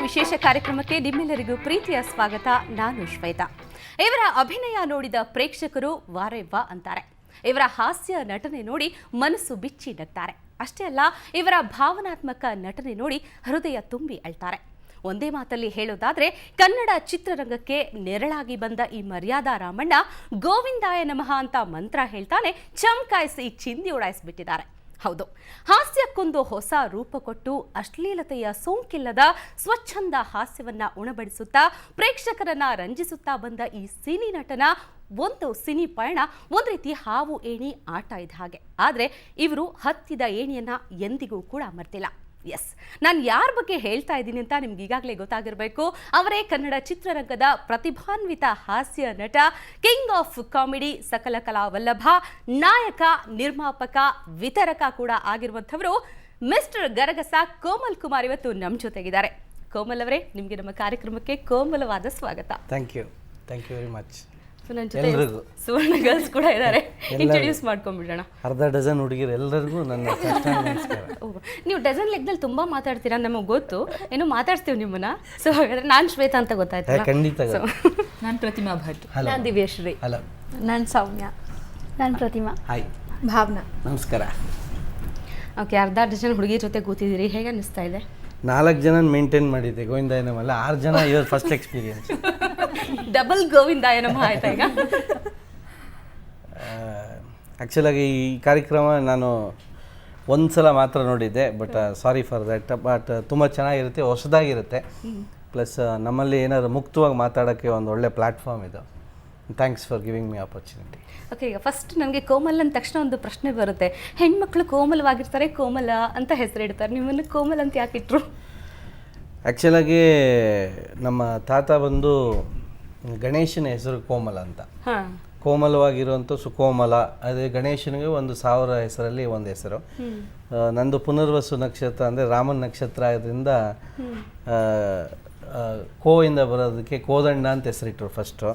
ವಿಶೇಷ ಕಾರ್ಯಕ್ರಮಕ್ಕೆ ನಿಮ್ಮೆಲ್ಲರಿಗೂ ಪ್ರೀತಿಯ ಸ್ವಾಗತ. ನಾನು ಶ್ವೇತಾ. ಇವರ ಅಭಿನಯ ನೋಡಿದ ಪ್ರೇಕ್ಷಕರು ವಾರೇ ವಾ ಅಂತಾರೆ. ಇವರ ಹಾಸ್ಯ ನಟನೆ ನೋಡಿ ಮನಸ್ಸು ಬಿಚ್ಚಿ ನಗ್ತಾರೆ. ಅಷ್ಟೇ ಅಲ್ಲ, ಇವರ ಭಾವನಾತ್ಮಕ ನಟನೆ ನೋಡಿ ಹೃದಯ ತುಂಬಿ ಅಳ್ತಾರೆ. ಒಂದೇ ಮಾತಲ್ಲಿ ಹೇಳೋದಾದ್ರೆ, ಕನ್ನಡ ಚಿತ್ರರಂಗಕ್ಕೆ ನೆರಳಾಗಿ ಬಂದ ಈ ಮರ್ಯಾದಾ ರಾಮಣ್ಣ ಗೋವಿಂದಾಯ ನಮಃ ಅಂತ ಮಂತ್ರ ಹೇಳ್ತಾನೆ ಚಮಕಾಯಿಸಿ ಚಿಂದಿ ಉಡಾಯಿಸ್ಬಿಟ್ಟಿದ್ದಾರೆ. ಹೌದು, ಹಾಸ್ಯಕ್ಕೊಂದು ಹೊಸ ರೂಪ ಕೊಟ್ಟು ಅಶ್ಲೀಲತೆಯ ಸೋಂಕಿಲ್ಲದ ಸ್ವಚ್ಛಂದ ಹಾಸ್ಯವನ್ನ ಉಣಬಡಿಸುತ್ತಾ ಪ್ರೇಕ್ಷಕರನ್ನ ರಂಜಿಸುತ್ತಾ ಬಂದ ಈ ಸಿನಿ ನಟನ ಒಂದು ಸಿನಿ ಪಯಣ ಒಂದು ರೀತಿ ಹಾವು ಏಣಿ ಆಟ ಇದ್ದ ಹಾಗೆ. ಆದರೆ ಇವರು ಹತ್ತಿದ ಏಣಿಯನ್ನ ಎಂದಿಗೂ ಕೂಡ ಮರ್ತಿಲ್ಲ. ಎಸ್, ನಾನು ಯಾರ ಬಗ್ಗೆ ಹೇಳ್ತಾ ಇದ್ದೀನಿ ಅಂತ ನಿಮ್ಗೆ ಈಗಾಗಲೇ ಗೊತ್ತಾಗಿರಬೇಕು. ಅವರೇ ಕನ್ನಡ ಚಿತ್ರರಂಗದ ಪ್ರತಿಭಾನ್ವಿತ ಹಾಸ್ಯ ನಟ, ಕಿಂಗ್ ಆಫ್ ಕಾಮಿಡಿ, ಸಕಲ ಕಲಾ ವಲ್ಲಭ, ನಾಯಕ, ನಿರ್ಮಾಪಕ, ವಿತರಕ ಕೂಡ ಆಗಿರುವಂಥವರು ಮಿಸ್ಟರ್ ಗರಗಸ ಕೋಮಲ್ ಕುಮಾರ್ ಇವತ್ತು ನಮ್ಮ ಜೊತೆಗಿದ್ದಾರೆ. ಕೋಮಲ್ ಅವರೇ, ನಿಮಗೆ ನಮ್ಮ ಕಾರ್ಯಕ್ರಮಕ್ಕೆ ಕೋಮಲವಾದ ಸ್ವಾಗತ. Thank you very much. ನನ್ನ ಜೊತೆ ಸುವರ್ಣ ಗರ್ಲ್ಸ್ ಕೂಡ ಇದ್ದಾರೆ. ಇಂಟ್ರೊಡ್ಯೂಸ್ ಮಾಡ್ಕೊಂಡ್ಬಿಡೋಣ. ಅರ್ಧ ಡಜನ್ ಹುಡುಗಿರು ಎಲ್ಲರಿಗೂ ನನ್ನ ನಮಸ್ಕಾರ. ನೀವು ಡಜನ್ ಲೆಕ್ಕದಲ್ಲಿ ತುಂಬಾ ಮಾತಾಡ್ತೀರಾ, ನಮಗೆ ಗೊತ್ತು. ಏನೋ ಮಾತಾಡ್ತೀವಿ ನಿಮ್ಮನ್ನ. ಸೊ ಹಾಗಾದ್ರೆ ನಾನು ಶ್ವೇತಾ ಅಂತ ಗೊತ್ತಾಯ್ತು. ಖಂಡಿತ. ನಾನು ಪ್ರತಿಮಾ ಭಟ್. ನಾನು ದಿವ್ಯಶ್ರೀ. ಹಲೋ. ನಾನು ಸೌಮ್ಯ. ನಾನು ಪ್ರತಿಮಾ. ಹಾಯ್. ಭಾವನಾ. ನಮಸ್ಕಾರ. ಓಕೆ, ಅರ್ಧ ಡಜನ್ ಹುಡುಗಿ ಜೊತೆ ಕೂತಿದ್ದೀರಿ. ಹೇಗೆ ಅನ್ನಿಸ್ತಾ ಇದೆ? 4 ಜನ ಮೇಂಟೈನ್ ಮಾಡಿದ್ದೆ ಗೋವಿಂದಾಯನಮಲ್ಲ. 6 ಜನ ಇವ್ರ ಫಸ್ಟ್ ಎಕ್ಸ್ಪೀರಿಯನ್ಸ್. ಡಬಲ್ ಗೋವಿಂದಾಯ ನಮಃ ಆಯ್ತಾ ಈಗ? ಆ್ಯಕ್ಚುಲಾಗಿ ಈ ಕಾರ್ಯಕ್ರಮ ನಾನು ಒಂದು ಸಲ ಮಾತ್ರ ನೋಡಿದ್ದೆ, but sorry for that. But ತುಂಬ ಚೆನ್ನಾಗಿರುತ್ತೆ, ಹೊಸದಾಗಿರುತ್ತೆ. ಪ್ಲಸ್ ನಮ್ಮಲ್ಲಿ ಏನಾದ್ರು ಮುಕ್ತವಾಗಿ ಮಾತಾಡೋಕ್ಕೆ ಒಂದು ಒಳ್ಳೆ ಪ್ಲ್ಯಾಟ್ಫಾರ್ಮ್ ಇದು. Thanks for giving me opportunity. Okay, ಈಗ ಫಸ್ಟ್ ನನಗೆ ಕೋಮಲ್ ಅಂದ ತಕ್ಷಣ ಒಂದು ಪ್ರಶ್ನೆ ಬರುತ್ತೆ. ಹೆಣ್ಮಕ್ಳು ಕೋಮಲವಾಗಿರ್ತಾರೆ, ಕೋಮಲ ಅಂತ ಹೆಸರಿಡ್ತಾರೆ. ನಿಮ್ಮನ್ನು ಕೋಮಲ್ ಅಂತ ಯಾಕೆ ಇಟ್ರು? ಆ್ಯಕ್ಚುಲಾಗಿ ನಮ್ಮ ತಾತ ಬಂದು ಗಣೇಶನ ಹೆಸರು ಕೋಮಲ ಅಂತ. ಕೋಮಲವಾಗಿರುವಂಥ ಸುಕೋಮಲ. ಅದೇ ಗಣೇಶನಿಗೆ 1000 ಹೆಸರಲ್ಲಿ ಒಂದು ಹೆಸರು. ನಂದು ಪುನರ್ವಸು ನಕ್ಷತ್ರ ಅಂದರೆ ರಾಮನ ನಕ್ಷತ್ರ ಆದ್ದರಿಂದ ಇಂದ ಬರೋದಕ್ಕೆ ಕೋದಂಡ ಅಂತ ಹೆಸರಿಟ್ರು ಫಸ್ಟು.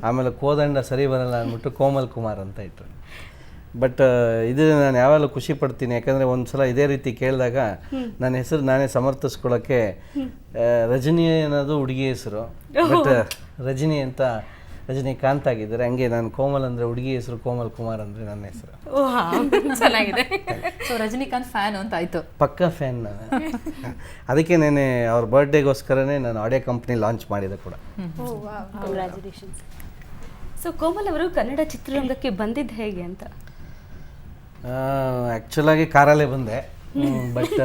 ಆಮೇಲೆ ಕೋದಂಡ ಸರಿ ಬರಲ್ಲ ಅಂದ್ಬಿಟ್ಟು ಕೋಮಲ್ ಕುಮಾರ್ ಅಂತ ಇಟ್ಟರು. ಬಟ್ ಇದು ನಾನು ಯಾವಾಗಲೂ ಖುಷಿ ಪಡ್ತೀನಿ, ಯಾಕಂದರೆ ಒಂದು ಸಲ ಇದೇ ರೀತಿ ಕೇಳಿದಾಗ ನನ್ನ ಹೆಸರು ನಾನೇ ಸಮರ್ಥಿಸ್ಕೊಳ್ಳೋಕ್ಕೆ ರಜನಿ ಅನ್ನೋದು ಹುಡುಗಿ ಹೆಸರು, ಬಟ್ ರಜನಿ ಅಂತ ರಜನಿಕಾಂತ್ ಆಗಿದ್ದಾರೆ. ಹಂಗೆ ನಾನು ಕೋಮಲ್ ಅಂದರೆ ಹುಡುಗಿ ಹೆಸರು, ಕೋಮಲ್ ಕುಮಾರ್ ಅಂದರೆ ನನ್ನ ಹೆಸರು. ಚೆನ್ನಾಗಿದೆ. ಸೊ ರಜನಿಕಾಂತ್ ಫ್ಯಾನ್ ಅಂತ ಆಯ್ತು. ಪಕ್ಕಾ ಫ್ಯಾನ್ ನಾನು. ಅದಕ್ಕೆ ನೆನೆ ಅವ್ರ ಬರ್ಡೇಗೋಸ್ಕರನೇ ನಾನು ಆಡಿಯೋ ಕಂಪ್ನಿ ಲಾಂಚ್ ಮಾಡಿದೆ ಕೂಡ. ಕಂಗ್ರ್ಯಾಚುಲೇಷನ್ಸ್. ಸೊ ಕೋಮಲ್ ಅವರು ಕನ್ನಡ ಚಿತ್ರರಂಗಕ್ಕೆ ಬಂದಿದ್ದು ಹೇಗೆ ಅಂತ? ಆ್ಯಕ್ಚುಲಾಗಿ ಕಾರಲ್ಲೇ ಬಂದೆ. ಬಟ್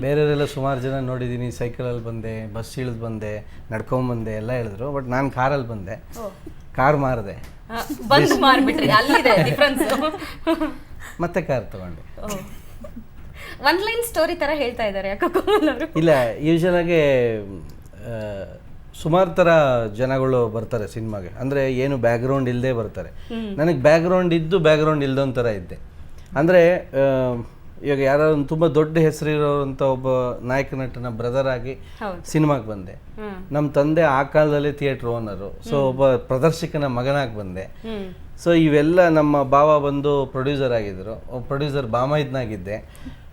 ಬೇರೆಯವರೆಲ್ಲ ಸುಮಾರು ಜನ ನೋಡಿದ್ದೀನಿ, ಸೈಕಲಲ್ಲಿ ಬಂದೆ, ಬಸ್ ಇಳಿದು ಬಂದೆ, ನಡ್ಕೊಂಬಂದೆ ಎಲ್ಲ ಹೇಳಿದ್ರು. ಬಟ್ ನಾನು ಕಾರಲ್ಲಿ ಬಂದೆ, ಕಾರ್ ಮಾರಿದೆ, ಮತ್ತೆ ಕಾರ್ ತಗೊಂಡೆ. ಒನ್ ಲೈನ್ ಸ್ಟೋರಿ ಥರ ಹೇಳ್ತಾ ಇದ್ದಾರೆ ಯಾಕೋ ಕೋಮಲ್ ಅವರು. ಇಲ್ಲ, ಯೂಶಲಾಗಿ ಸುಮಾರು ಥರ ಜನಗಳು ಬರ್ತಾರೆ ಸಿನಿಮಾಗೆ. ಅಂದರೆ ಏನು ಬ್ಯಾಕ್ಗ್ರೌಂಡ್ ಇಲ್ಲದೆ ಬರ್ತಾರೆ. ನನಗೆ ಬ್ಯಾಕ್ಗ್ರೌಂಡ್ ಇದ್ದು ಬ್ಯಾಕ್ಗ್ರೌಂಡ್ ಇಲ್ದೊಂಥರ ಇದ್ದೆ. ಅಂದರೆ ಇವಾಗ ಯಾರು ತುಂಬ ದೊಡ್ಡ ಹೆಸರಿರೋಂಥ ಒಬ್ಬ ನಾಯಕ ನಟನ ಬ್ರದರ್ ಆಗಿ ಸಿನಿಮಾಗೆ ಬಂದೆ. ನಮ್ಮ ತಂದೆ ಆ ಕಾಲದಲ್ಲಿ ಥಿಯೇಟ್ರ್ ಓನರು, ಸೊ ಒಬ್ಬ ಪ್ರದರ್ಶಕನ ಮಗನಾಗಿ ಬಂದೆ. ಸೊ ಇವೆಲ್ಲ ನಮ್ಮ ಭಾವ ಬಂದು ಪ್ರೊಡ್ಯೂಸರ್ ಆಗಿದ್ದರು, ಪ್ರೊಡ್ಯೂಸರ್ ಬಾಮೈದ್ನಾಗಿದ್ದೆ.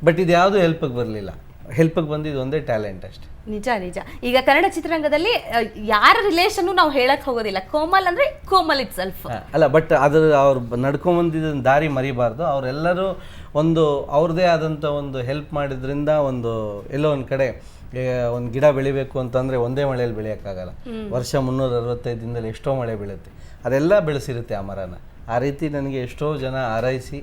ಬಟ್ ಇದು ಯಾವುದೂ ಹೆಲ್ಪಿಗೆ ಬರಲಿಲ್ಲ. ಹೆಲ್ಪಿಗೆ ಬಂದಿದ್ದು ಒಂದೇ ಟ್ಯಾಲೆಂಟ್ ಅಷ್ಟೇ. ನಿಜ ನಿಜ. ಈಗ ಕನ್ನಡ ಚಿತ್ರರಂಗದಲ್ಲಿ ಯಾರ ರಿಲೇಷನ್ ನಾವು ಹೇಳಕ್ ಹೋಗೋದಿಲ್ಲ. ಕೋಮಲ್ ಅಂದ್ರೆ ಕೋಮಲ್ ಇಟ್ ಸೆಲ್ಫ್ ಅಲ್ಲ, ಬಟ್ ಅದ್ರ ಅವ್ರು ನಡ್ಕೊಂಬಂದಿದ್ದ ದಾರಿ ಮರಿಬಾರ್ದು. ಅವರೆಲ್ಲರೂ ಒಂದು ಅವ್ರದ್ದೇ ಆದಂಥ ಒಂದು ಹೆಲ್ಪ್ ಮಾಡಿದ್ರಿಂದ ಒಂದು ಎಲ್ಲೋ ಒಂದು ಕಡೆ ಒಂದು ಗಿಡ ಬೆಳಿಬೇಕು ಅಂತಂದರೆ ಒಂದೇ ಮಳೆಯಲ್ಲಿ ಬೆಳೆಯೋಕ್ಕಾಗಲ್ಲ. ವರ್ಷ 365 ದಿನದಲ್ಲಿ ಎಷ್ಟೋ ಮಳೆ ಬೀಳುತ್ತೆ. ಅದೆಲ್ಲ ಬೆಳೆಸಿರುತ್ತೆ ಆ ಮರನ. ಆ ರೀತಿ ನನಗೆ ಎಷ್ಟೋ ಜನ ಹಾರೈಸಿ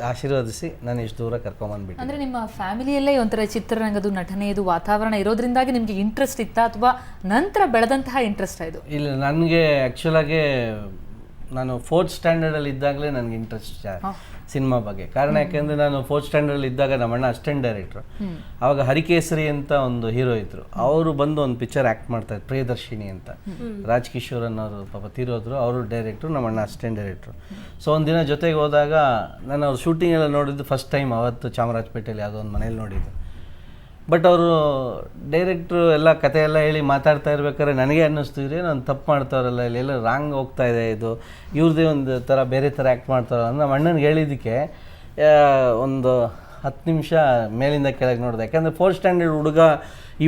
ಆಶೀರ್ವದಿಸಿ ನಾನು ಇಷ್ಟು ದೂರ ಕರ್ಕೊಂಬಂದ್ಬಿಟ್ಟು. ಅಂದರೆ ನಿಮ್ಮ ಫ್ಯಾಮಿಲಿಯಲ್ಲೇ ಒಂಥರ ಚಿತ್ರರಂಗದ ನಟನೆಯದು ವಾತಾವರಣ ಇರೋದ್ರಿಂದಾಗಿ ನಿಮಗೆ ಇಂಟ್ರೆಸ್ಟ್ ಇತ್ತಾ, ಅಥವಾ ನಂತರ ಬೆಳೆದಂತಹ ಇಂಟ್ರೆಸ್ಟ್ ಇದು? ಇಲ್ಲ, ನನಗೆ ಆ್ಯಕ್ಚುಲಾಗಿ ನಾನು 4th ಸ್ಟ್ಯಾಂಡರ್ಡಲ್ಲಿ ಇದ್ದಾಗಲೇ ನನಗೆ ಇಂಟ್ರೆಸ್ಟ್ ಸಿನಿಮಾ ಬಗ್ಗೆ. ಕಾರಣ ಯಾಕೆಂದರೆ ನಾನು 4th ಸ್ಟ್ಯಾಂಡರ್ಡಲ್ಲಿ ಇದ್ದಾಗ ನಮ್ಮ ಅಣ್ಣ ಅಸಿಸ್ಟೆಂಟ್ ಡೈರೆಕ್ಟ್ರು. ಆವಾಗ ಹರಿಕೇಸರಿ ಅಂತ ಒಂದು ಹೀರೋ ಇದ್ರು. ಅವರು ಬಂದು ಒಂದು ಪಿಕ್ಚರ್ ಆ್ಯಕ್ಟ್ ಮಾಡ್ತಾರೆ, ಪ್ರಿಯದರ್ಶಿನಿ ಅಂತ. ರಾಜ್ ಕಿಶೋರ್ ಅನ್ನೋರು ಪಾಪ ತೀರೋದ್ರು. ಅವರು ಡೈರೆಕ್ಟ್ರು, ನಮ್ಮ ಅಣ್ಣ ಅಸಿಸ್ಟೆಂಟ್ ಡೈರೆಕ್ಟ್ರು. ಸೊ ಒಂದಿನ ಜೊತೆಗೆ ಹೋದಾಗ ನಾನು ಅವ್ರ ಶೂಟಿಂಗ್ ಎಲ್ಲ ನೋಡಿದ್ದು ಫಸ್ಟ್ ಟೈಮ್ ಅವತ್ತು ಚಾಮರಾಜಪೇಟೆಯಲ್ಲಿ ಯಾವುದೋ ಒಂದು ಮನೇಲಿ ನೋಡಿದ್ದು. ಬಟ್ ಅವರು ಡೈರೆಕ್ಟ್ರು ಎಲ್ಲ ಕತೆ ಎಲ್ಲ ಹೇಳಿ ಮಾತಾಡ್ತಾ ಇರ್ಬೇಕಾದ್ರೆ ನನಗೆ ಅನ್ನಿಸ್ತಿದ್ರೆ ನಾನು ತಪ್ಪು ಮಾಡ್ತಾರಲ್ಲ, ಇಲ್ಲೆಲ್ಲ ರಾಂಗ್ ಹೋಗ್ತಾ ಇದೆ, ಇದು ಇವ್ರದ್ದೇ ಒಂದು ಥರ ಬೇರೆ ಥರ ಆ್ಯಕ್ಟ್ ಮಾಡ್ತಾರಲ್ಲ. ನಮ್ಮ ಅಣ್ಣನಿಗೆ ಹೇಳಿದ್ದಕ್ಕೆ ಒಂದು 10 ನಿಮಿಷ ಮೇಲಿಂದ ಕೆಳಗೆ ನೋಡಿದೆ. ಯಾಕಂದರೆ 4th ಸ್ಟ್ಯಾಂಡರ್ಡ್ ಹುಡುಗ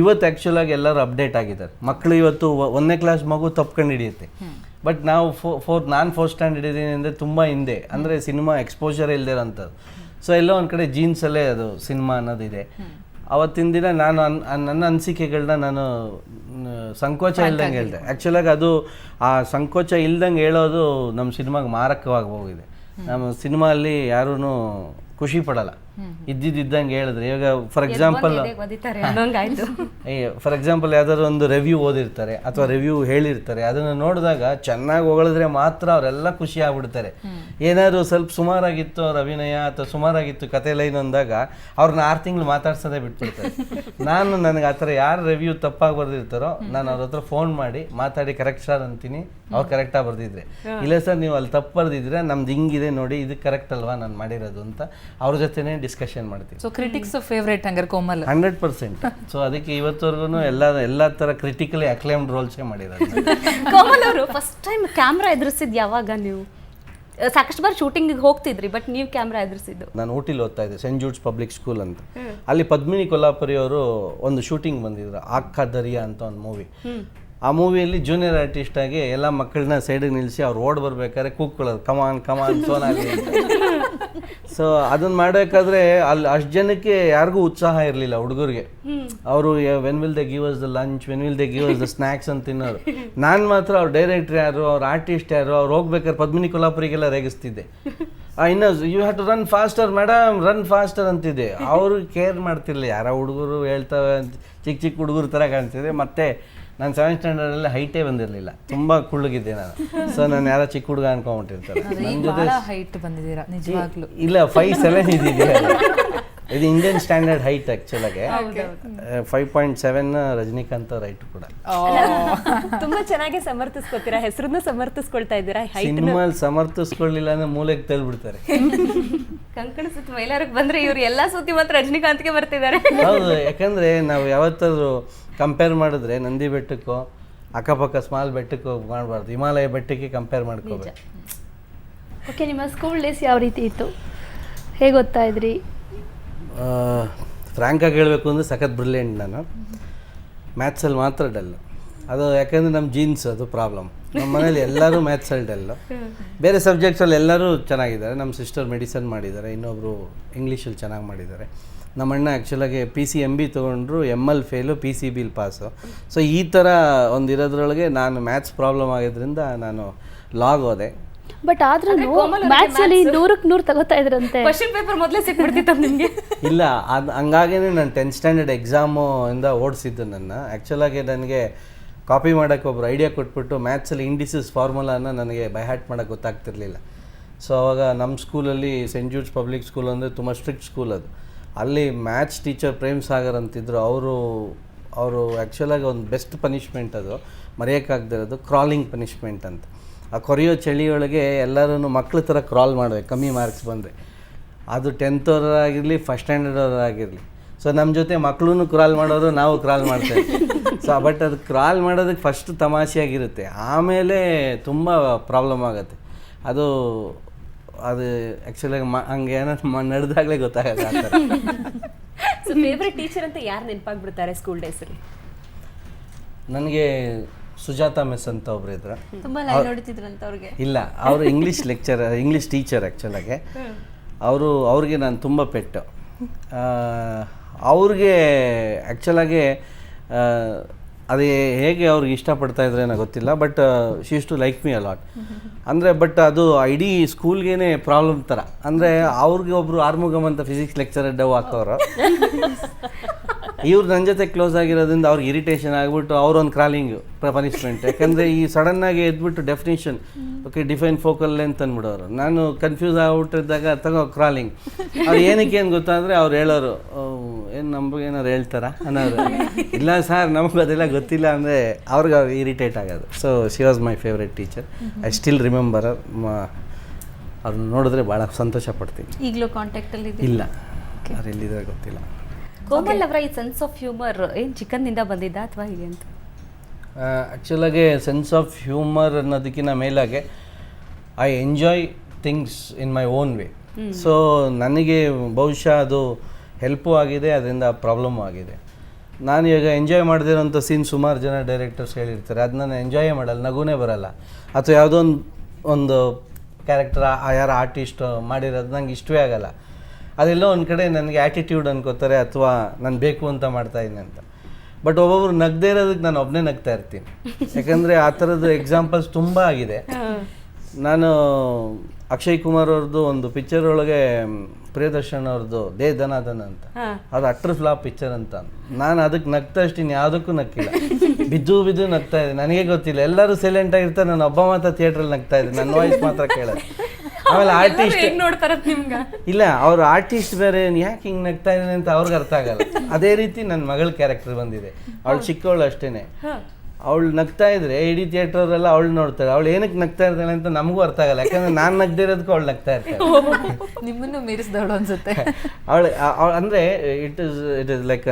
ಇವತ್ತು ಆ್ಯಕ್ಚುಲಾಗಿ ಎಲ್ಲರೂ ಅಪ್ಡೇಟ್ ಆಗಿದ್ದಾರೆ. ಮಕ್ಕಳು ಇವತ್ತು 1ನೇ ಕ್ಲಾಸ್ ಮಗು ತಪ್ಕೊಂಡು ಹಿಡಿಯುತ್ತೆ. ಬಟ್ ನಾವು ನಾನು 4th ಸ್ಟ್ಯಾಂಡರ್ಡ್ ಇದ್ದೀನಿ ಅಂದರೆ ತುಂಬ ಹಿಂದೆ, ಅಂದರೆ ಸಿನಿಮಾ ಎಕ್ಸ್ಪೋಜರ್ ಇಲ್ಲದೆ ಇರೋಂಥದ್ದು. ಸೊ ಎಲ್ಲೋ ಒಂದು ಕಡೆ ಜೀನ್ಸಲ್ಲೇ ಅದು ಸಿನಿಮಾ ಅನ್ನೋದಿದೆ. ಅವತ್ತಿನ ದಿನ ನಾನು ನನ್ನ ಅನಿಸಿಕೆಗಳನ್ನ ನಾನು ಸಂಕೋಚ ಇಲ್ದಂಗೆ ಹೇಳ್ದೆ. ಆ್ಯಕ್ಚುಲಾಗಿ ಅದು ಆ ಸಂಕೋಚ ಇಲ್ದಂಗೆ ಹೇಳೋದು ನಮ್ಮ ಸಿನಿಮಾಗೆ ಮಾರಕವಾಗಿ ಹೋಗಿದೆ. ನಮ್ಮ ಸಿನಿಮಾ ಅಲ್ಲಿ ಯಾರೂ ಖುಷಿ ಪಡಲ್ಲ, ಇದ್ದಂಗೆ ಹೇಳಿದ್ರೆ. ಇವಾಗ ಫಾರ್ ಎಕ್ಸಾಂಪಲ್ ಯಾವ್ದಾದ್ರು ಒಂದು ರಿವ್ಯೂ ಓದಿರ್ತಾರೆ ಅಥವಾ ರಿವ್ಯೂ ಹೇಳಿರ್ತಾರೆ, ಅದನ್ನು ನೋಡಿದಾಗ ಚೆನ್ನಾಗಿ ಹೊಗಳಿದ್ರೆ ಮಾತ್ರ ಅವರೆಲ್ಲ ಖುಷಿ ಆಗ್ಬಿಡ್ತಾರೆ. ಏನಾದ್ರು ಸ್ವಲ್ಪ ಸುಮಾರಾಗಿತ್ತು ಅವ್ರ ಅಭಿನಯ ಅಥವಾ ಸುಮಾರಾಗಿತ್ತು ಕತೆ ಲೈನ್ ಅಂದಾಗ ಅವ್ರನ್ನ 6 ತಿಂಗಳು ಮಾತಾಡ್ಸೋದೇ ಬಿಟ್ಬಿಡ್ತಾರೆ. ನನಗೆ ಆ ಥರ ಯಾರು ರಿವ್ಯೂ ತಪ್ಪಾಗಿ ಬರ್ದಿರ್ತಾರೋ ನಾನು ಅವ್ರ ಹತ್ರ ಫೋನ್ ಮಾಡಿ ಮಾತಾಡಿ ಕರೆಕ್ಟ್ ಸರ್ ಅಂತೀನಿ. ಅವ್ರು ಕರೆಕ್ಟಾಗಿ ಬರ್ದಿದ್ರೆ, ಇಲ್ಲ ಸರ್ ನೀವು ಅಲ್ಲಿ ತಪ್ಪು ಬರ್ದಿದ್ರೆ ನಮ್ದು ಹಿಂಗಿದೆ ನೋಡಿ, ಇದು ಕರೆಕ್ಟ್ ಅಲ್ವಾ ನಾನು ಮಾಡಿರೋದು ಅಂತ ಅವ್ರ ಜೊತೆನೇ ಡಿಸ್ಕಷನ್ ಮಾಡ್ತೀವಿ. ಸೊ ಕ್ರಿಟಿಕ್ಸ್ ಫೇವ್ರೇಟ್ ಹಂಗಾರೆ ಕೋಮಲ್ 100%. ಸೊ ಅದಕ್ಕೆ ಇವತ್ತವರೆಗೂ ಎಲ್ಲ ಥರ ಕ್ರಿಟಿಕಲಿ ಅಕ್ಲೇಮ್ಡ್ ರೋಲ್ಸೇ ಮಾಡಿರೋದು. ಕೋಮಲ್ ಅವರು ಫಸ್ಟ್ ಟೈಮ್ ಕ್ಯಾಮ್ರಾ ಎದುರಿಸಿದ್ದು ಯಾವಾಗ? ನೀವು ಸಾಕಷ್ಟು ಬಾರಿ ಶೂಟಿಂಗಿಗೆ ಹೋಗ್ತಿದ್ರಿ, ಬಟ್ ನೀವು ಕ್ಯಾಮ್ರಾ ಎದುರಿಸಿದ್ದು? ನಾನು ಊಟಿಲಿ ಓದ್ತಾ ಇದ್ದೆ, ಸೆಂಟ್ ಜೂಡ್ಸ್ ಪಬ್ಲಿಕ್ ಸ್ಕೂಲ್ ಅಂತ. ಅಲ್ಲಿ ಪದ್ಮಿನಿ ಕೊಲ್ಲಾಪುರಿ ಅವರು ಒಂದು ಶೂಟಿಂಗ್ ಬಂದಿದ್ರು, ಆಕ್ಕಾ ದರಿಯಾ ಅಂತ ಒಂದು ಮೂವಿ. ಆ ಮೂವಿಯಲ್ಲಿ ಜೂನಿಯರ್ ಆರ್ಟಿಸ್ಟ್ ಆಗಿ ಎಲ್ಲ ಮಕ್ಕಳನ್ನ ಸೈಡಿಗೆ ನಿಲ್ಲಿಸಿ ಅವ್ರು ಓಡ್ ಬರ್ಬೇಕಾದ್ರೆ ಕೂಗ್ಕೊಳ್ಳೋದು, ಕಮಾನ್ ಸೋನಾಲಿ ಅಂತ. ಸೊ ಅದನ್ನು ಮಾಡಬೇಕಾದ್ರೆ ಅಲ್ಲಿ ಅಷ್ಟು ಜನಕ್ಕೆ ಯಾರಿಗೂ ಉತ್ಸಾಹ ಇರಲಿಲ್ಲ ಹುಡುಗರಿಗೆ. ಅವರು when will they give us the lunch, when will they give us the snacks ಅಂತ ತಿನ್ನೋರು. ನಾನು ಮಾತ್ರ ಅವ್ರ ಡೈರೆಕ್ಟ್ರ್ ಯಾರು, ಅವ್ರ ಆರ್ಟಿಸ್ಟ್ ಯಾರು, ಅವ್ರು ಹೋಗ್ಬೇಕಾದ್ರೆ ಪದ್ಮಿನಿ ಕೊಲ್ಲಾಪುರಿಗೆಲ್ಲ ರೇಗಿಸ್ತಿದ್ದೆ. ಇನ್ನು you have to run faster madam, run faster ಅಂತಿದ್ದೆ. ಅವರು ಕೇರ್ ಮಾಡ್ತಿರ್ಲಿಲ್ಲ, ಯಾರೋ ಹುಡುಗರು ಹೇಳ್ತವೆ ಅಂತ ಚಿಕ್ಕ ಹುಡುಗರು ಥರ ಕಾಣ್ತಿದೆ. ಮತ್ತೆ ನಾನು 7th ಸ್ಟ್ಯಾಂಡರ್ಡಲ್ಲಿ ಹೈಟೇ ಬಂದಿರಲಿಲ್ಲ, ತುಂಬ ಕುಳ್ಳಗಿದ್ದೆ ನಾನು. ಸೊ ನಾನು ಯಾರೋ ಚಿಕ್ಕ ಹುಡುಗ ಅನ್ಕೊಂಬಿಟ್ಟಿರ್ತಾರೆ. ನನ್ನ ಜೊತೆ ಹೈಟ್ ಬಂದಿದ್ದೀರಾ ನಿಜವಾಗ್ಲೂ? ಇಲ್ಲ 5'7" ಇದ್ದೀವಿ. ಇದು ಇಂಡಿಯನ್ ಸ್ಟ್ಯಾಂಡರ್ಡ್ ಹೈಟ್ ಆ್ಯಕ್ಚುಲಾಗೆ. 5.7 ರಜನಿಕಾಂತ್ ಅವ್ರ ಹೈಟ್ ಕೂಡ. ತುಂಬಾ ಚೆನ್ನಾಗಿ ಸಮರ್ಥಿಸ್ಕೊತೀರಾ, ಹೆಸರನ್ನು ಸಮರ್ಥಿಸ್ಕೊಳ್ತಾ ಇದ್ದೀರಾ. ಸಿನಿಮಾಲ್ ಸಮರ್ಥಿಸ್ಕೊಳ್ಳಿಲ್ಲ ಅಂದ್ರೆ ಮೂಲೆಗೆ ತಳ್ಬಿಡ್ತಾರೆ. ಕಂಕಣ ಸುತ್ತ ಮೈಲಾರಕ್ಕೆ ಬಂದ್ರೆ ಇವ್ರು ಎಲ್ಲಾ ಸುದ್ದಿ ಮಾತ್ರ ರಜನಿಕಾಂತ್ಗೆ ಬರ್ತಿದ್ದಾರೆ. ಹೌದು, ಯಾಕಂದ್ರೆ ನಾವು ಯಾವತ್ತಾದ್ರೂ ಕಂಪೇರ್ ಮಾಡಿದ್ರೆ ನಂದಿ ಬೆಟ್ಟಕ್ಕೋ ಅಕ್ಕಪಕ್ಕ ಸ್ಮಾಲ್ ಬೆಟ್ಟಕ್ಕೋ ಮಾಡಬಾರ್ದು, ಹಿಮಾಲಯ ಬೆಟ್ಟಕ್ಕೆ ಕಂಪೇರ್ ಮಾಡ್ಕೋಬೇಕು. ಓಕೆ, ನಿಮ್ಮ ಸ್ಕೂಲ್ ಡೇಸ್ ಯಾವ ರೀತಿ ಇತ್ತು? ಹೇಗೆ ಓದ್ತಾ ಇದ್ರಿ? ಫ್ರ್ಯಾಂಕಾಗಿ ಹೇಳಬೇಕು ಅಂದರೆ ಸಖತ್ ಬ್ರಿಲಿಯಂಟ್. ನಾನು ಮ್ಯಾಥ್ಸಲ್ಲಿ ಮಾತ್ರ ಡಲ್. ಅದು ಯಾಕಂದರೆ ನಮ್ಮ ಜೀನ್ಸ್ ಅದು ಪ್ರಾಬ್ಲಮ್. ನಮ್ಮ ಮನೇಲಿ ಎಲ್ಲರೂ ಮ್ಯಾಥ್ಸಲ್ಲಿ ಡಲ್ಲು. ಬೇರೆ ಸಬ್ಜೆಕ್ಟ್ಸಲ್ಲಿ ಎಲ್ಲರೂ ಚೆನ್ನಾಗಿದ್ದಾರೆ. ನಮ್ಮ ಸಿಸ್ಟರ್ ಮೆಡಿಸನ್ ಮಾಡಿದ್ದಾರೆ, ಇನ್ನೊಬ್ಬರು ಇಂಗ್ಲೀಷಲ್ಲಿ ಚೆನ್ನಾಗಿ ಮಾಡಿದ್ದಾರೆ. ನಮ್ಮ ಅಣ್ಣ ಆ್ಯಕ್ಚುಲಾಗಿ PCMB ತೊಗೊಂಡ್ರು, ML ಫೇಲು, PCBಲಿ ಪಾಸು. ಸೊ ಈ ಥರ ಒಂದು ಇರೋದ್ರೊಳಗೆ ನಾನು ಮ್ಯಾಥ್ಸ್ ಪ್ರಾಬ್ಲಮ್ ಆಗಿದ್ದರಿಂದ ನಾನು ಲಾಗ್ ಹೋದೆ. ಬಟ್ ಆದ್ರೂ ಮ್ಯಾಥ್ಸ್ ಅಲ್ಲಿ 100ಕ್ಕೆ 100 ತಗೋತಾ ಇದ್ರಂತೆ. ಕ್ವಶನ್ ಪೇಪರ್ ಮೊದಲೇ ಸಿಕ್ಬಿಡ್ತಿತ್ತು ನಿಮಗೆ? ಇಲ್ಲ, ಅದು ಹಂಗಾಗೇ ನಾನು 10th ಸ್ಟ್ಯಾಂಡರ್ಡ್ ಎಕ್ಸಾಮು ಇಂದ ಓಡಿಸಿದ್ದು ನನ್ನ. ಆ್ಯಕ್ಚುಲಾಗಿ ನನಗೆ ಕಾಪಿ ಮಾಡೋಕ್ಕೆ ಒಬ್ರು ಐಡಿಯಾ ಕೊಟ್ಬಿಟ್ಟು ಮ್ಯಾಥ್ಸಲ್ಲಿ ಇಂಡಿಸಿಸ್ ಫಾರ್ಮುಲಾನ ನನಗೆ ಬೈ ಹಾರ್ಟ್ ಮಾಡೋಕ್ಕೆ ಗೊತ್ತಾಗ್ತಿರ್ಲಿಲ್ಲ. ಸೊ ಅವಾಗ ನಮ್ಮ ಸ್ಕೂಲಲ್ಲಿ ಸೆಂಟ್ ಜೂಡ್ಸ್ ಪಬ್ಲಿಕ್ ಸ್ಕೂಲ್ ಅಂದರೆ ತುಂಬ ಸ್ಟ್ರಿಕ್ಟ್ ಸ್ಕೂಲ್ ಅದು. ಅಲ್ಲಿ ಮ್ಯಾಥ್ಸ್ ಟೀಚರ್ ಪ್ರೇಮ್ ಸಾಗರ್ ಅಂತಿದ್ರು. ಅವರು ಆ್ಯಕ್ಚುಲಾಗಿ ಒಂದು ಬೆಸ್ಟ್ ಪನಿಷ್ಮೆಂಟ್ ಅದು ಮರೆಯೋಕ್ಕಾಗದಿರೋದು ಕ್ರಾಲಿಂಗ್ ಪನಿಷ್ಮೆಂಟ್ ಅಂತ. ಆ ಕೊರೆಯೋ ಚಳಿಯೊಳಗೆ ಎಲ್ಲರೂ ಮಕ್ಳ ಥರ ಕ್ರಾಲ್ ಮಾಡಬೇಕು ಕಮ್ಮಿ ಮಾರ್ಕ್ಸ್ ಬಂದರೆ. ಅದು 10th ಅವರಾಗಿರಲಿ, 1st ಸ್ಟ್ಯಾಂಡರ್ಡ್ ಅವರಾಗಿರಲಿ. ಸೊ ನಮ್ಮ ಜೊತೆ ಮಕ್ಕಳೂ ಕ್ರಾಲ್ ಮಾಡೋರು, ನಾವು ಕ್ರಾಲ್ ಮಾಡ್ತೇವೆ. ಸೊ ಬಟ್ ಅದು ಕ್ರಾಲ್ ಮಾಡೋದಕ್ಕೆ ಫಸ್ಟ್ ತಮಾಷೆಯಾಗಿರುತ್ತೆ, ಆಮೇಲೆ ತುಂಬ ಪ್ರಾಬ್ಲಮ್ ಆಗುತ್ತೆ. ಅದು ಆ್ಯಕ್ಚುಲಾಗಿ ಹಂಗೆ ಏನಾದ್ರು ನಡೆದಾಗಲೇ ಗೊತ್ತಾಗಲ್ಲ ಆ ಥರ. ಸೊ ಫೇವ್ರೆಟ್ ಟೀಚರ್ ಅಂತ ಯಾರು ನೆನಪಾಗ್ಬಿಡ್ತಾರೆ ಸ್ಕೂಲ್ ಡೇಸಲ್ಲಿ? ನನಗೆ ಸುಜಾತಾ ಮಿಸ್ ಅಂತ ಒಬ್ರು ಇದ್ರು. ತುಂಬಾ ಲೈವ್ ನೋಡ್ತಿದ್ರಂತ ಅವ್ರಿಗೆ? ಇಲ್ಲ, ಅವರು ಇಂಗ್ಲೀಷ್ ಟೀಚರ್ ಆ್ಯಕ್ಚುಲಾಗೆ. ಅವ್ರಿಗೆ ನಾನು ತುಂಬ ಪೆಟ್ಟು. ಅವ್ರಿಗೆ ಆ್ಯಕ್ಚುಲಾಗಿ ಅದೇ ಹೇಗೆ ಅವ್ರಿಗೆ ಇಷ್ಟಪಡ್ತಾ ಇದ್ರೆ ಏನೋ ಗೊತ್ತಿಲ್ಲ, but she used to like me a lot. ಅಂದರೆ ಬಟ್ ಅದು ಇಡೀ ಸ್ಕೂಲ್ಗೇ ಪ್ರಾಬ್ಲಮ್ ಥರ. ಅಂದರೆ ಅವ್ರಿಗೆ ಒಬ್ಬರು ಆರ್ಮುಗಮ್ ಅಂತ ಫಿಸಿಕ್ಸ್ ಲೆಕ್ಚರರ್ ಡವ್ ಹಾಕೋರು. ಇವ್ರು ನನ್ನ ಜೊತೆ ಕ್ಲೋಸ್ ಆಗಿರೋದ್ರಿಂದ ಅವ್ರಿಗೆ ಇರಿಟೇಷನ್ ಆಗಿಬಿಟ್ಟು ಅವರೊಂದು ಕ್ರಾಲಿಂಗು ಪನಿಷ್ಮೆಂಟ್. ಯಾಕಂದರೆ ಈ ಸಡನ್ನಾಗಿ ಎದ್ಬಿಟ್ಟು definition okay define focal length ಅಂದ್ಬಿಡೋರು. ನಾನು ಕನ್ಫ್ಯೂಸ್ ಆಗ್ಬಿಟ್ಟಿದ್ದಾಗ ತಗೋ ಕ್ರಾಲಿಂಗ್. ಅವ್ರು ಏನಕ್ಕೆ ಏನು ಗೊತ್ತಾ ಅಂದರೆ ಅವ್ರು ಹೇಳೋರು, ಏನು ನಮಗೇನಾರು ಹೇಳ್ತಾರ ಅನ್ನೋರು. ಇಲ್ಲ ಸರ್ ನಮಗೆ ಅದೆಲ್ಲ ಗೊತ್ತಿಲ್ಲ ಅಂದರೆ ಅವ್ರಿಗೆ ಇರಿಟೇಟ್ ಆಗೋದು. So she was my favourite teacher. I still remember. ಅವ್ರನ್ನ ನೋಡಿದ್ರೆ ಭಾಳ ಸಂತೋಷ ಪಡ್ತೀನಿ. ಈಗಲೂ ಕಾಂಟ್ಯಾಕ್ಟಲ್ಲಿ ಇಲ್ಲ, ಅವ್ರು ಎಲ್ಲಿದ್ರೆ ಗೊತ್ತಿಲ್ಲ. ಕೋಮಲ್ ಅವರ ಈ ಸೆನ್ಸ್ ಆಫ್ ಹ್ಯೂಮರ್ ಏನು ಚಿಕ್ಕಂದಿಂದ ಬಂದಿದ್ದ ಅಥವಾ ಹೀಗೆ ಅಂತ? ಆ್ಯಕ್ಚುಲಾಗಿ ಸೆನ್ಸ್ ಆಫ್ ಹ್ಯೂಮರ್ ಅನ್ನೋದಕ್ಕಿಂತ ಮೇಲಾಗೆ I enjoy things in my own way. So ನನಗೆ ಬಹುಶಃ ಅದು ಹೆಲ್ಪು ಆಗಿದೆ, ಅದರಿಂದ ಪ್ರಾಬ್ಲಮ್ಮು ಆಗಿದೆ. ನಾನು ಈಗ ಎಂಜಾಯ್ ಮಾಡದಿರೋಂಥ ಸೀನ್ ಸುಮಾರು ಜನ ಡೈರೆಕ್ಟರ್ಸ್ ಹೇಳಿರ್ತಾರೆ, ಅದು ನಾನು ಎಂಜಾಯೇ ಮಾಡಲ್ಲ, ನಗುನೇ ಬರಲ್ಲ. ಅಥವಾ ಯಾವುದೋ ಒಂದು ಕ್ಯಾರೆಕ್ಟರ್ ಯಾರು ಆರ್ಟಿಸ್ಟ್ ಮಾಡಿರೋದು ನಂಗೆ ಇಷ್ಟವೇ ಆಗಲ್ಲ. ಅದೆಲ್ಲೋ ಒಂದು ಕಡೆ ನನಗೆ ಆ್ಯಟಿಟ್ಯೂಡ್ ಅನ್ಕೋತಾರೆ, ಅಥವಾ ನಾನು ಬೇಕು ಅಂತ ಮಾಡ್ತಾಯಿದ್ದೀನಿ ಅಂತ. ಬಟ್ ಒಬ್ಬೊಬ್ರು ನಗದೇ ಇರೋದಕ್ಕೆ ನಾನು ಒಬ್ಬನೇ ನಗ್ತಾ ಇರ್ತೀನಿ. ಯಾಕಂದರೆ ಆ ಥರದ್ದು ಎಕ್ಸಾಂಪಲ್ಸ್ ತುಂಬ ಆಗಿದೆ. ನಾನು ಅಕ್ಷಯ್ ಕುಮಾರ್ ಅವ್ರದ್ದು ಒಂದು ಪಿಕ್ಚರ್ ಒಳಗೆ ಪ್ರಿಯದರ್ಶನ್ ಅವ್ರದ್ದು ದೇ ದನ ದನ ಅಂತ, ಅದು ಅಟ್ರ್ ಫ್ಲಾಪ್ ಪಿಕ್ಚರ್ ಅಂತ. ನಾನು ಅದಕ್ಕೆ ನಗ್ತಾ ಅಷ್ಟೀನಿ, ಯಾವುದಕ್ಕೂ ನಕ್ಕಿಲ್ಲ, ಬಿದ್ದು ನಗ್ತಾ ಇದೆ. ನನಗೆ ಗೊತ್ತಿಲ್ಲ, ಎಲ್ಲರೂ ಸೈಲೆಂಟ್ ಆಗಿರ್ತಾರೆ, ನಾನು ಒಬ್ಬ ಮಾತ್ರ ಥಿಯೇಟ್ರಲ್ಲಿ ನಗ್ತಾ ಇದ್ದೆ, ನನ್ನ ವಾಯ್ಸ್ ಮಾತ್ರ ಕೇಳೋದು. ಆಮೇಲೆ ಆರ್ಟಿಸ್ಟ್ ಇಲ್ಲ, ಅವ್ರು ಆರ್ಟಿಸ್ಟ್ ಬೇರೆ, ಯಾಕೆ ಹಿಂಗೆ ನಗ್ತಾ ಇದ್ದೀನಿ ಅಂತ ಅವ್ರಿಗೆ ಅರ್ಥ ಆಗಲ್ಲ. ಅದೇ ರೀತಿ ನನ್ನ ಮಗಳ ಕ್ಯಾರೆಕ್ಟರ್ ಬಂದಿದೆ. ಅವಳು ಚಿಕ್ಕವಳು ಅಷ್ಟೇನೆ, ಅವಳು ನಗ್ತಾ ಇದ್ರೆ ಇಡೀ ಥಿಯೇಟ್ರವರೆಲ್ಲ ಅವಳು ನೋಡ್ತಾರೆ. ಅವಳು ಏನಕ್ಕೆ ನಗ್ತಾ ಇರ್ತಾಳೆ ಅಂತ ನಮಗೂ ಅರ್ಥ ಆಗಲ್ಲ, ಯಾಕಂದ್ರೆ ನಾನು ನಗ್ದೇ ಇರೋದಕ್ಕೂ ಅವಳು ನಗ್ತಾ ಇರ್ತಾಳೆ. ನಿಮ್ಮನ್ನು ಮೀರಿಸಿದವಳು ಅನ್ಸುತ್ತೆ ಅವಳು. ಅಂದರೆ ಇಟ್ ಇಸ್ ಲೈಕ್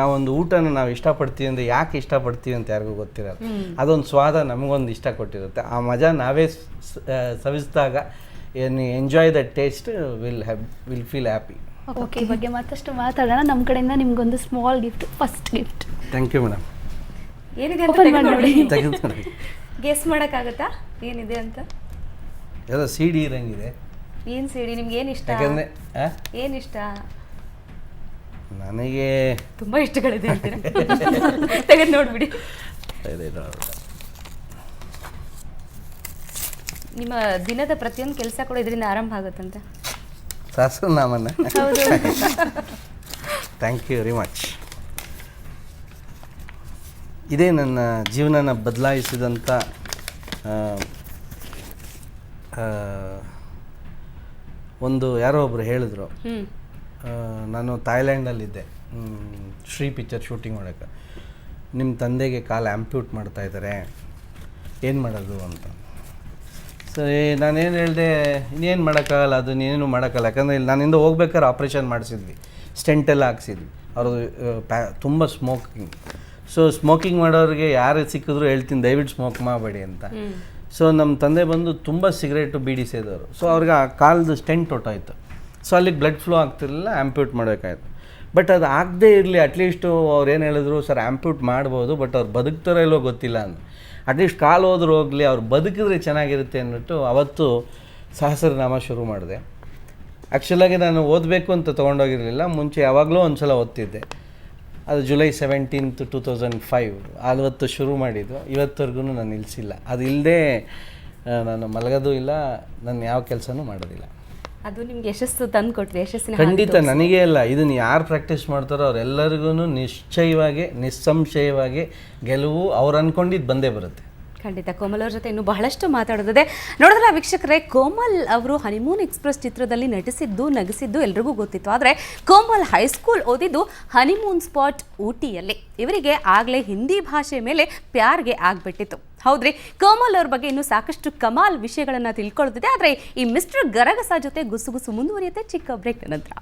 ನಾವೊಂದು ಊಟನ ನಾವು ಇಷ್ಟಪಡ್ತೀವಿ ಅಂದರೆ ಯಾಕೆ ಇಷ್ಟಪಡ್ತೀವಿ ಅಂತ ಯಾರಿಗೂ ಗೊತ್ತಿರಲ್ಲ. ಅದೊಂದು ಸ್ವಾದ ನಮಗೊಂದು ಇಷ್ಟ ಕೊಟ್ಟಿರುತ್ತೆ. ಆ ಮಜಾ ನಾವೇ ಸವಿಸಿದಾಗ enjoy the taste will feel happy. Okay, ಈ ಬಗ್ಗೆ ಮತ್ತಷ್ಟು ಮಾತಾಡೋಣ. ನಮ್ಮ ಕಡೆಯಿಂದ ನಿಮ್ಗೊಂದು small gift, first gift. Thank you madam. ಏನಿದೆ ಓಪನ್ ಮಾಡಿ ನೋಡಿ. ತೆಗೆದು ಗೆಸ್ ಮಾಡೋಕ್ಕಾಗತ್ತಾ ಏನಿದೆ ಅಂತ? ಎಲ್ಲ ಸಿ ಡಿ ಇರಂಗಿದೆ. ಏನು ಸಿಡಿ ನಿಮ್ಗೆ ಏನು ಇಷ್ಟ? ಯಾಕಂದರೆ ಏನು ಇಷ್ಟ? ನನಗೆ ತುಂಬ ಇಷ್ಟಗಳಿದೆ ಅಂತೀರ. ತೆಗೆದು ನೋಡ್ಬಿಡಿ. ನಿಮ್ಮ ದಿನದ ಪ್ರತಿಯೊಂದು ಕೆಲಸ ಕೂಡ ಇದರಿಂದ ಆರಂಭ ಆಗುತ್ತಂತೆ. ಸಹಸ್ರನಾಮನ. Thank you very much. ಇದೇ ನನ್ನ ಜೀವನನ ಬದಲಾಯಿಸಿದಂಥ ಒಂದು ಯಾರೋ ಒಬ್ಬರು ಹೇಳಿದ್ರು, ನಾನು ಥಾಯ್ಲ್ಯಾಂಡಲ್ಲಿದ್ದೆ ಶ್ರೀ ಪಿಕ್ಚರ್ ಶೂಟಿಂಗ್ ಮಾಡೋಕ್ಕೆ. ನಿಮ್ಮ ತಂದೆಗೆ ಕಾಲು ಆ್ಯಂಪ್ಯೂಟ್ ಮಾಡ್ತಾಯಿದ್ದಾರೆ, ಏನು ಮಾಡೋದು ಅಂತ. ಸರಿ, ನಾನೇನು ಹೇಳಿದೆ, ಇನ್ನೇನು ಮಾಡೋಕ್ಕಾಗಲ್ಲ, ಅದು ನೀನೇನು ಮಾಡೋಕ್ಕಲ್ಲ. ಯಾಕಂದರೆ ಇಲ್ಲಿ ನಾನಿಂದ ಹೋಗ್ಬೇಕಾದ್ರೆ ಆಪ್ರೇಷನ್ ಮಾಡಿಸಿದ್ವಿ, ಸ್ಟೆಂಟೆಲ್ಲ ಹಾಕ್ಸಿದ್ವಿ. ಅವ್ರದ್ದು ತುಂಬ ಸ್ಮೋಕಿಂಗ್. ಸೊ ಸ್ಮೋಕಿಂಗ್ ಮಾಡೋರಿಗೆ ಯಾರು ಸಿಕ್ಕಿದ್ರು ಹೇಳ್ತೀನಿ, ದಯವಿಟ್ಟು ಸ್ಮೋಕ್ ಮಾಡಬೇಡಿ ಅಂತ. ಸೊ ನಮ್ಮ ತಂದೆ ಬಂದು ತುಂಬ ಸಿಗರೇಟು ಬೀಡಿ ಸೇದವರು. ಸೊ ಅವ್ರಿಗೆ ಆ ಕಾಲದ ಸ್ಟೆಂಟ್ ಹೊಟ್ಟೋಯ್ತು. ಸೊ ಅಲ್ಲಿಗೆ ಬ್ಲಡ್ ಫ್ಲೋ ಆಗ್ತಿರಲಿಲ್ಲ, ಆ್ಯಂಪ್ಯೂಟ್ ಮಾಡಬೇಕಾಯ್ತು. ಬಟ್ ಅದು ಆಗದೇ ಇರಲಿ, ಅಟ್ಲೀಸ್ಟು ಅವ್ರು ಏನು ಹೇಳಿದ್ರು, ಸರ್ ಆ್ಯಂಪ್ಯೂಟ್ ಮಾಡ್ಬೋದು, ಬಟ್ ಅವ್ರು ಬದುಕ್ತಾರೋ ಇಲ್ಲೋ ಗೊತ್ತಿಲ್ಲ ಅಂದು. ಅಟ್ಲೀಸ್ಟ್ ಕಾಲು ಹೋದ್ರೂ ಹೋಗಲಿ, ಅವ್ರು ಬದುಕಿದ್ರೆ ಚೆನ್ನಾಗಿರುತ್ತೆ ಅಂದ್ಬಿಟ್ಟು ಅವತ್ತು ಸಹಸ್ರನಾಮ ಶುರು ಮಾಡಿದೆ. ಆ್ಯಕ್ಚುಲಾಗಿ ನಾನು ಓದಬೇಕು ಅಂತ ತೊಗೊಂಡೋಗಿರಲಿಲ್ಲ, ಮುಂಚೆ ಯಾವಾಗಲೂ ಒಂದು ಸಲ ಓದ್ತಿದ್ದೆ. ಅದು ಜುಲೈ 17, 2005 ಆವತ್ತು ಶುರು ಮಾಡಿದ್ದು. ಇವತ್ತವರೆಗೂ ನಾನು ನಿಲ್ಲಿಸಿಲ್ಲ. ಅದು ಇಲ್ಲದೆ ನಾನು ಮಲಗೋದು ಇಲ್ಲ, ನಾನು ಯಾವ ಕೆಲಸನೂ ಮಾಡೋದಿಲ್ಲ. ಅದು ನಿಮ್ಗೆ ಯಶಸ್ಸು ತಂದು ಕೊಟ್ರಿ, ಯಶಸ್ಸಿನ ಖಂಡಿತ ನನಗೇ ಅಲ್ಲ, ಇದನ್ನು ಯಾರು ಪ್ರಾಕ್ಟೀಸ್ ಮಾಡ್ತಾರೋ ಅವರೆಲ್ಲರಿಗೂ ನಿಶ್ಚಯವಾಗಿ ನಿಸ್ಸಂಶಯವಾಗಿ ಗೆಲುವು ಅವ್ರು ಅಂದ್ಕೊಂಡಿದ್ದು ಬಂದೇ ಬರುತ್ತೆ. ಖಂಡಿತ. ಕೋಮಲ್ ಅವ್ರ ಜೊತೆ ಇನ್ನೂ ಬಹಳಷ್ಟು ಮಾತಾಡೋದಿದೆ. ನೋಡಿದ್ರೆ ವೀಕ್ಷಕರೇ, ಕೋಮಲ್ ಅವರು ಹನಿಮೂನ್ ಎಕ್ಸ್ಪ್ರೆಸ್ ಚಿತ್ರದಲ್ಲಿ ನಟಿಸಿದ್ದು ನಗಿಸಿದ್ದು ಎಲ್ರಿಗೂ ಗೊತ್ತಿತ್ತು. ಆದರೆ ಕೋಮಲ್ ಹೈಸ್ಕೂಲ್ ಓದಿದ್ದು ಹನಿಮೂನ್ ಸ್ಪಾಟ್ ಊಟಿಯಲ್ಲಿ. ಇವರಿಗೆ ಆಗಲೇ ಹಿಂದಿ ಭಾಷೆ ಮೇಲೆ ಪ್ಯಾರ್ಗೆ ಆಗ್ಬಿಟ್ಟಿತ್ತು. ಹೌದ್ರಿ, ಕೋಮಲ್ ಅವ್ರ ಬಗ್ಗೆ ಇನ್ನೂ ಸಾಕಷ್ಟು ಕಮಾಲ್ ವಿಷಯಗಳನ್ನು ತಿಳ್ಕೊಳ್ಳೋದಿದೆ. ಆದರೆ ಈ ಮಿಸ್ಟರ್ ಗರಗಸ ಜೊತೆ ಗುಸುಗುಸು ಮುಂದುವರಿಯುತ್ತೆ ಚಿಕ್ಕ ಬ್ರೇಕ್ ನಂತರ.